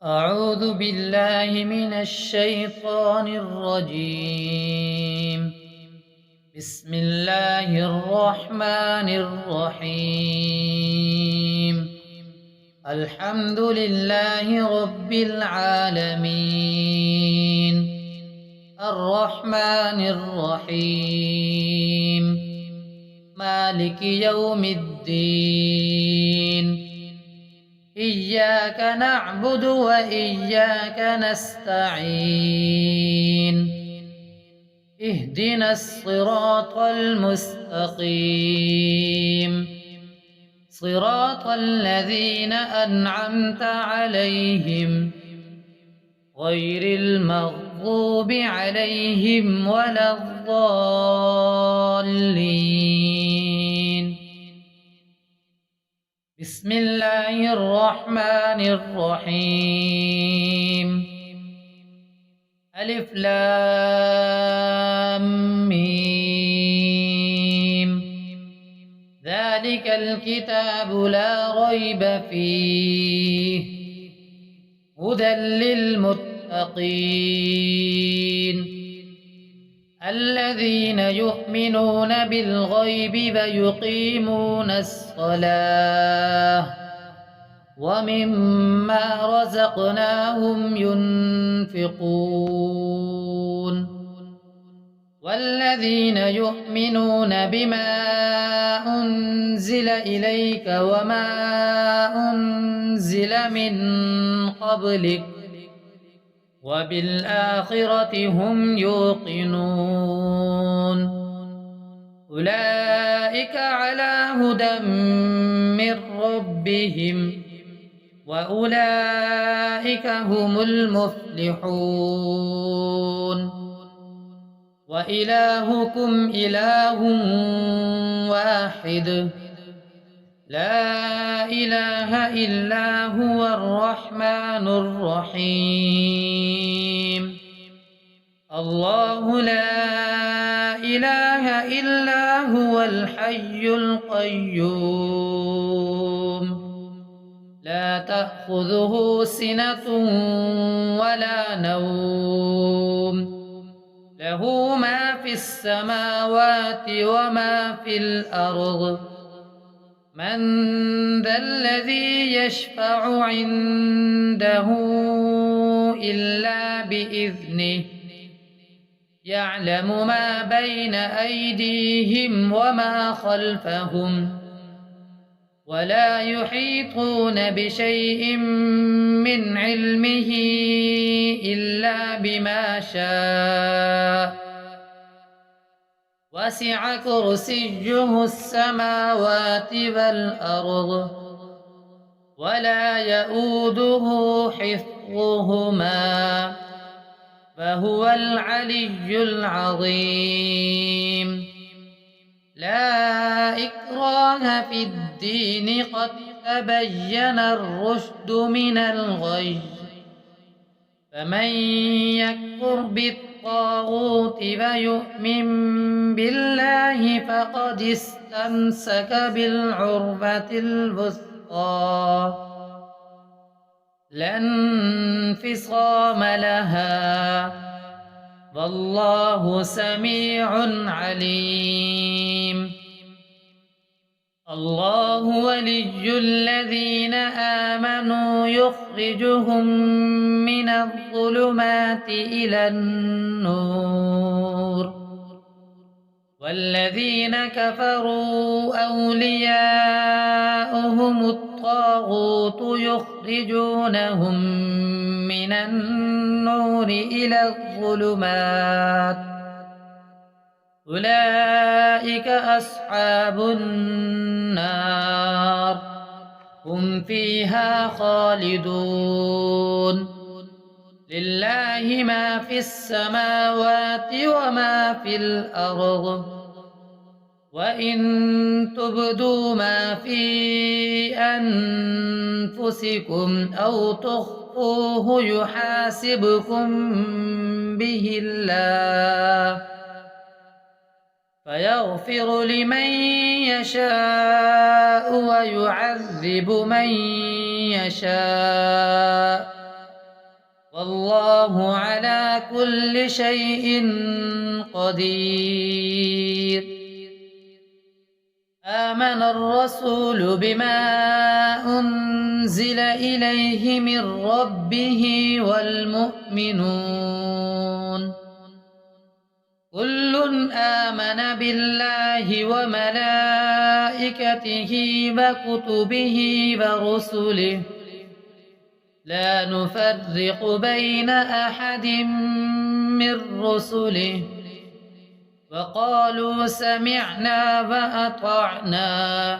أعوذ بالله من الشيطان الرجيم. بسم الله الرحمن الرحيم. الحمد لله رب العالمين، الرحمن الرحيم، مالك يوم الدين. إياك نعبد وإياك نستعين. اهدنا الصراط المستقيم، صراط الذين أنعمت عليهم غير المغضوب عليهم ولا الضالين. بسم الله الرحمن الرحيم. ألف لام ميم. ذلك الكتاب لا ريب فيه، هدى للمتقين الذين يؤمنون بالغيب ويقيمون الصلاة ومما رزقناهم ينفقون والذين يؤمنون بما أنزل إليك وما أنزل من قبلك وبالآخرة هم يوقنون. أولئك على هدى من ربهم وأولئك هم المفلحون. وإلهكم إله واحد، لا إله إلا هو الرحمن الرحيم. الله لا إله إلا هو الحي القيوم، لا تأخذه سنة ولا نوم، له ما في السماوات وما في الأرض. من ذا الذي يشفع عنده إلا بإذنه، يعلم ما بين أيديهم وما خلفهم، ولا يحيطون بشيء من علمه إلا بما شاء. وسع كرسيه السماوات والأرض ولا يؤوده حفظهما فهو العلي العظيم. لا إكراه في الدين، قد تبين الرشد من الغي. فمن يكفر بالطاغوت ويؤمن بالله فقد استمسك بالعروة الوثقى لا انفصام لها، والله سميع عليم. الله ولي الذين آمنوا يخرجهم من الظلمات إلى النور، والذين كفروا أولياؤهم الطاغوت يخرجونهم من النور إلى الظلمات. أولئك أصحاب النار، هم فيها خالدون. لله ما في السماوات وما في الأرض، وإن تبدوا ما في أنفسكم أو تخفوه يحاسبكم به الله، فيغفر لمن يشاء ويعذب من يشاء، والله على كل شيء قدير. آمن الرسول بما أنزل إليه من ربه والمؤمنون كل آمن بالله وملائكته وكتبه ورسله لا نفرق بين أحد من رسله وقالوا سمعنا وأطعنا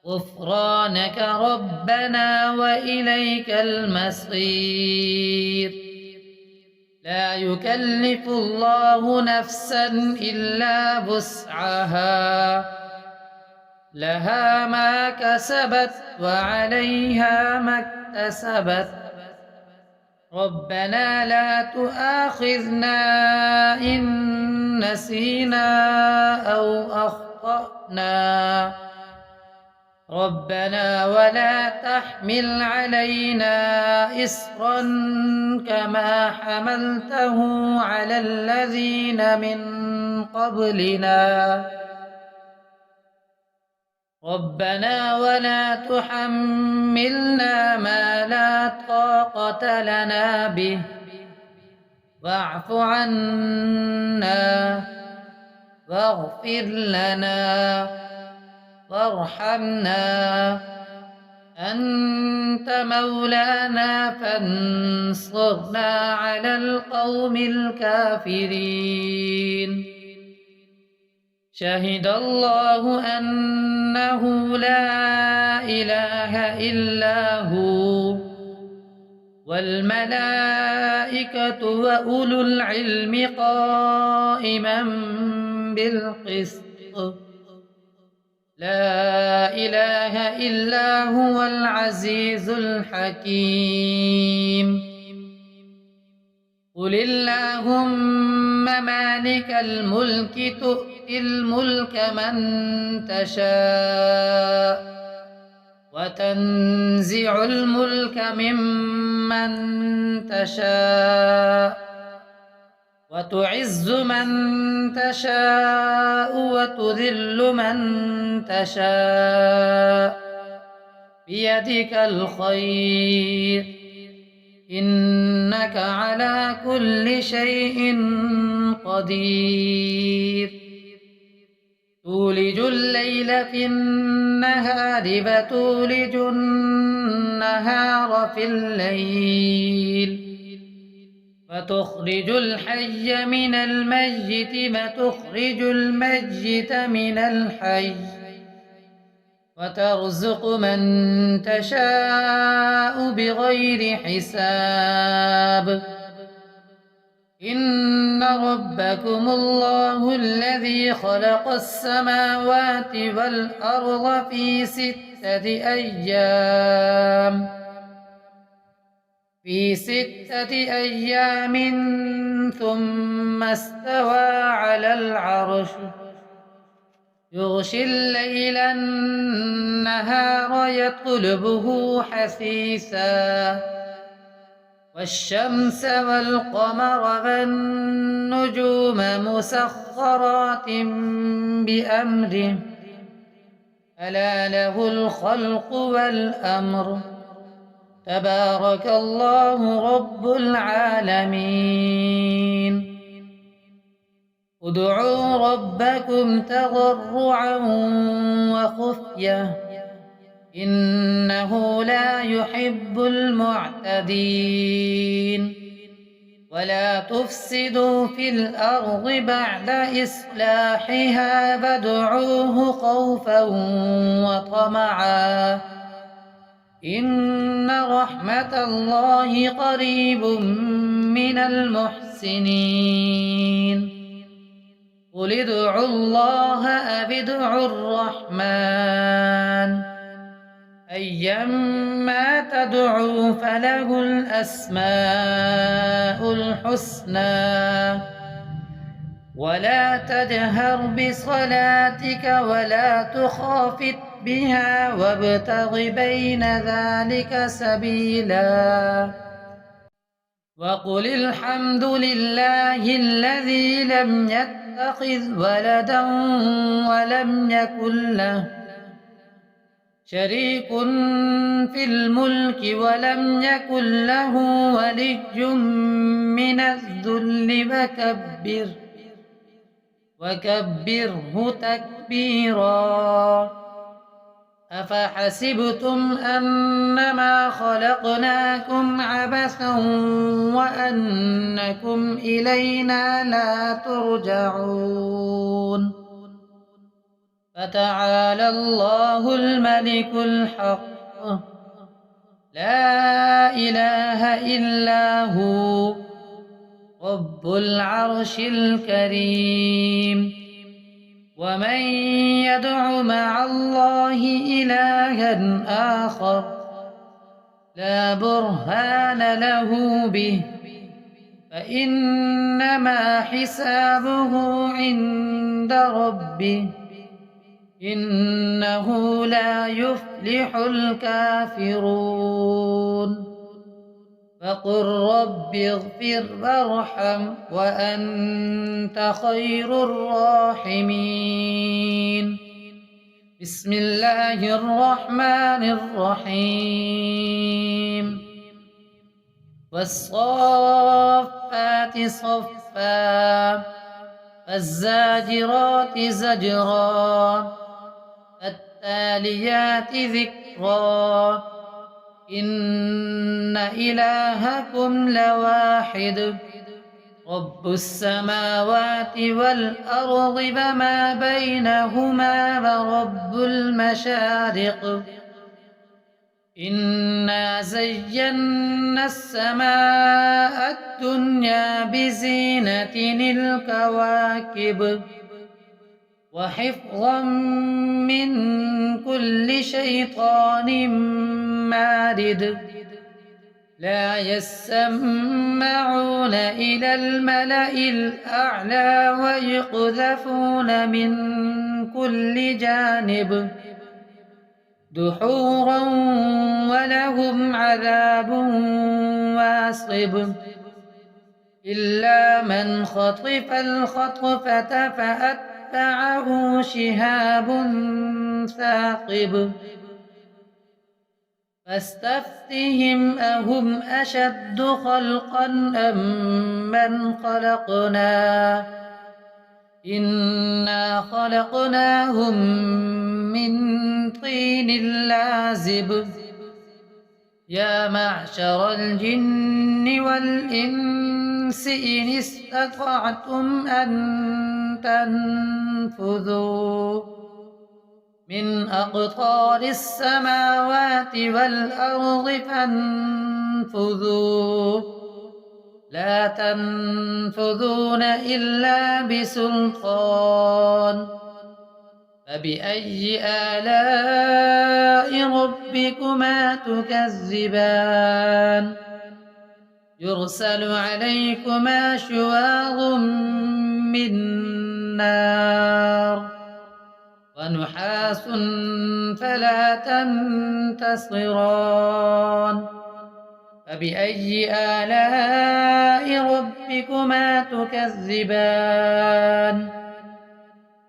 غفرانك ربنا وإليك المصير. لا يكلف الله نفسا إلا وسعها لها ما كسبت وعليها ما اكتسبت ربنا لا تؤاخذنا إن نسينا أو أخطأنا ربنا ولا تحمل علينا إصرا كما حملته على الذين من قبلنا ربنا ولا تحملنا ما لا طاقة لنا به واعف عنا واغفر لنا وارحمنا أنت مولانا فانصرنا على القوم الكافرين. شهد الله أنه لا إله إلا هو والملائكة وأولو العلم قائما بالقسط لا إله إلا هو العزيز الحكيم. قل اللهم مالك الملك تؤتي الملك من تشاء وتنزع الملك ممن تشاء وتعز من تشاء وتذل من تشاء بيدك الخير إنك على كل شيء قدير. تولج الليل في النهار وتولج النهار في الليل وتخرج الحي من الميت وتخرج الميت من الحي وترزق من تشاء بغير حساب. إن ربكم الله الذي خلق السماوات والأرض في 6 أيام ثم استوى على العرش يغشي الليل النهار يطلبه حثيثا والشمس والقمر والنجوم مسخرات بأمره ألا له الخلق والأمر تبارك الله رب العالمين. ادعوا ربكم تضرعا وخفية إنه لا يحب المعتدين. ولا تفسدوا في الأرض بعد إصلاحها وادعوه خوفا وطمعا إن رحمة الله قريب من المحسنين. قل ادعوا الله أو ادعوا الرحمن أيما تدعوا فله الأسماء الحسنى. ولا تجهر بصلاتك ولا تخافت بها وابتغ بين ذلك سبيلا. وقل الحمد لله الذي لم يتخذ ولدا ولم يكن له شريك في الملك ولم يكن له ولي من الذل وكبره تكبيرا. أفحسبتم أنما خلقناكم عبثا وأنكم إلينا لا ترجعون. فتعالى الله الملك الحق لا إله إلا هو رب العرش الكريم. ومن يدع مع الله إلها آخر لا برهان له به فإنما حسابه عند ربه إنه لا يفلح الكافرون. فقل رب اغفر وارحم وأنت خير الراحمين. بسم الله الرحمن الرحيم. والصافات صفا فالزاجرات زجرا فالتاليات ذكرا إن إلهكم لواحد رب السماوات والأرض وما بينهما ورب المشارق إنا زينا السماء الدنيا بزينة الكواكب وحفظا من كل شيطان مارد. لا يسمعون إلى الملأ الأعلى ويقذفون من كل جانب دحورا ولهم عذاب واصب. إلا من خطف الخطفة فأتبعه شهاب ثاقب. فاستفتهم أهم أشد خلقا أم من خلقنا إنا خلقناهم من طين لازب. يا معشر الجن والإنس إن استطعتم أن تنفذوا من أقطار السماوات والأرض فانفذوا لا تنفذون إلا بسلطان. فبأي آلاء ربكما تكذبان. يرسل عليكما شواظ من نار ونحاس فلا تنتصران. فبأي آلاء ربكما تكذبان.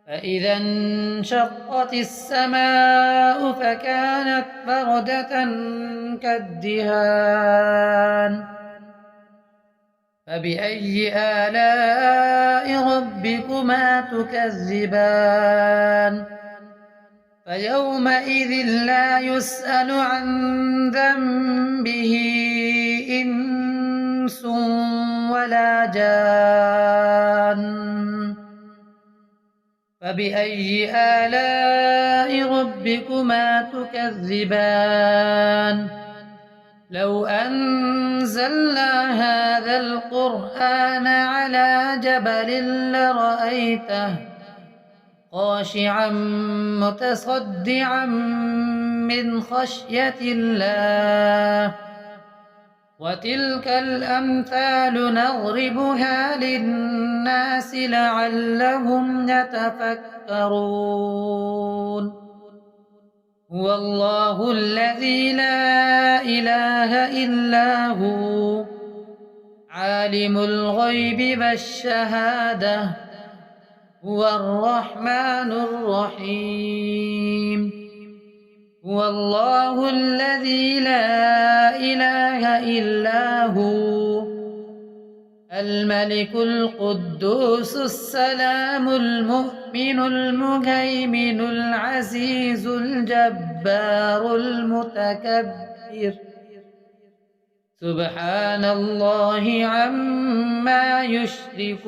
فإذا انشقت السماء فكانت بردة كالدهان. فبأي آلاء ربكما تكذبان. فيومئذ لا يسأل عن ذنبه إنس ولا جان. فبأي آلاء ربكما تكذبان. لو أنزلنا هذا القرآن على جبل لرأيته خاشعا متصدعا من خشية الله. وتلك الأمثال نضربها للناس لعلهم يتفكرون. هو الله الذي لا إله إلا هو عالم الغيب والشهادة هو الرحمن الرحيم هو الله الذي لا إله إلا هو الملك القدوس السلام المؤمن المهيمن العزيز الجبار المتكبر سبحان الله عما يشركون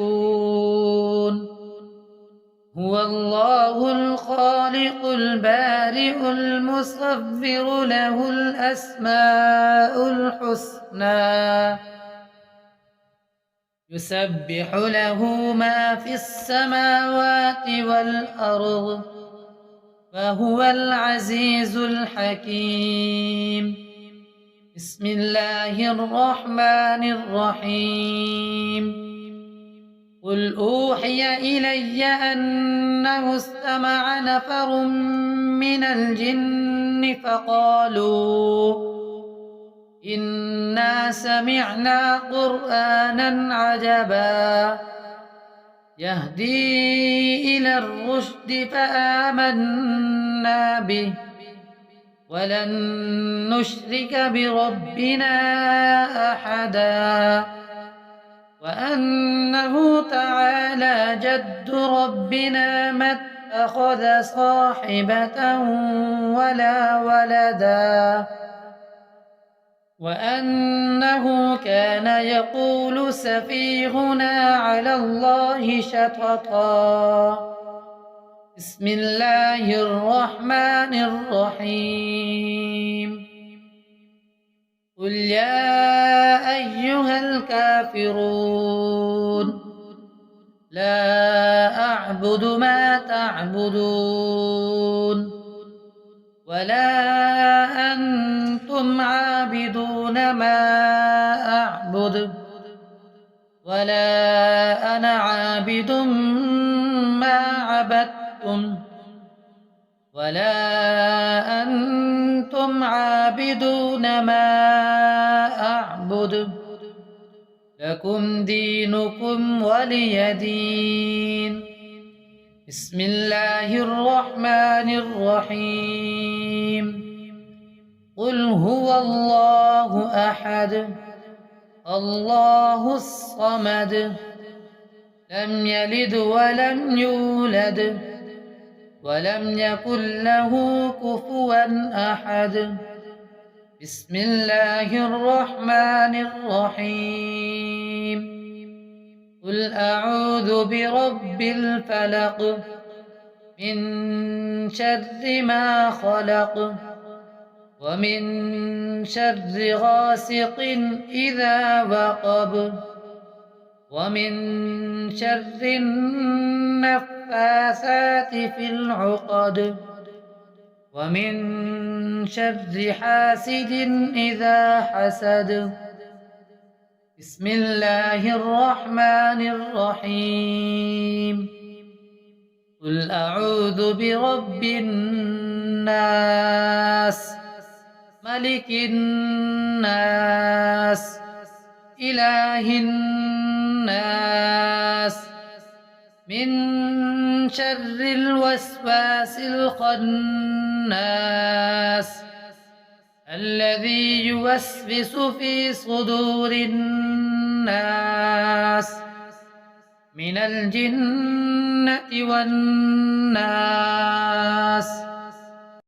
هو الله الخالق البارئ المصور له الأسماء الحسنى يسبح له ما في السماوات والأرض وهو العزيز الحكيم بسم الله الرحمن الرحيم قل أوحي إلي أنه استمع نفر من الجن فقالوا إنا سمعنا قرآنا عجبا يهدي إلى الرشد فآمنا به ولن نشرك بربنا أحدا وأنه تعالى جد ربنا ما اتخذ صاحبة ولا ولدا وأنه كان يقول سفيهنا على الله شططا بسم الله الرحمن الرحيم قل يا أيها الكافرون لا أعبد ما تعبدون ولا أنتم عابدون ما أعبد ولا أنا عابد ما عبدتم ولا أنتم عابدون ما أعبد لكم دينكم ولي دين بسم الله الرحمن الرحيم قل هو الله أحد الله الصمد لم يلد ولم يولد ولم يكن له كفوا أحد بسم الله الرحمن الرحيم قل أعوذ برب الفلق من شر ما خلق ومن شر غاسق إذا وقب ومن شر النفاثات في العقد ومن شر حاسد إذا حسد بسم الله الرحمن الرحيم قل أعوذ برب الناس ملك الناس إله الناس من شر الوسواس الخناس الذي يوسوس في صدور الناس من الجنة والناس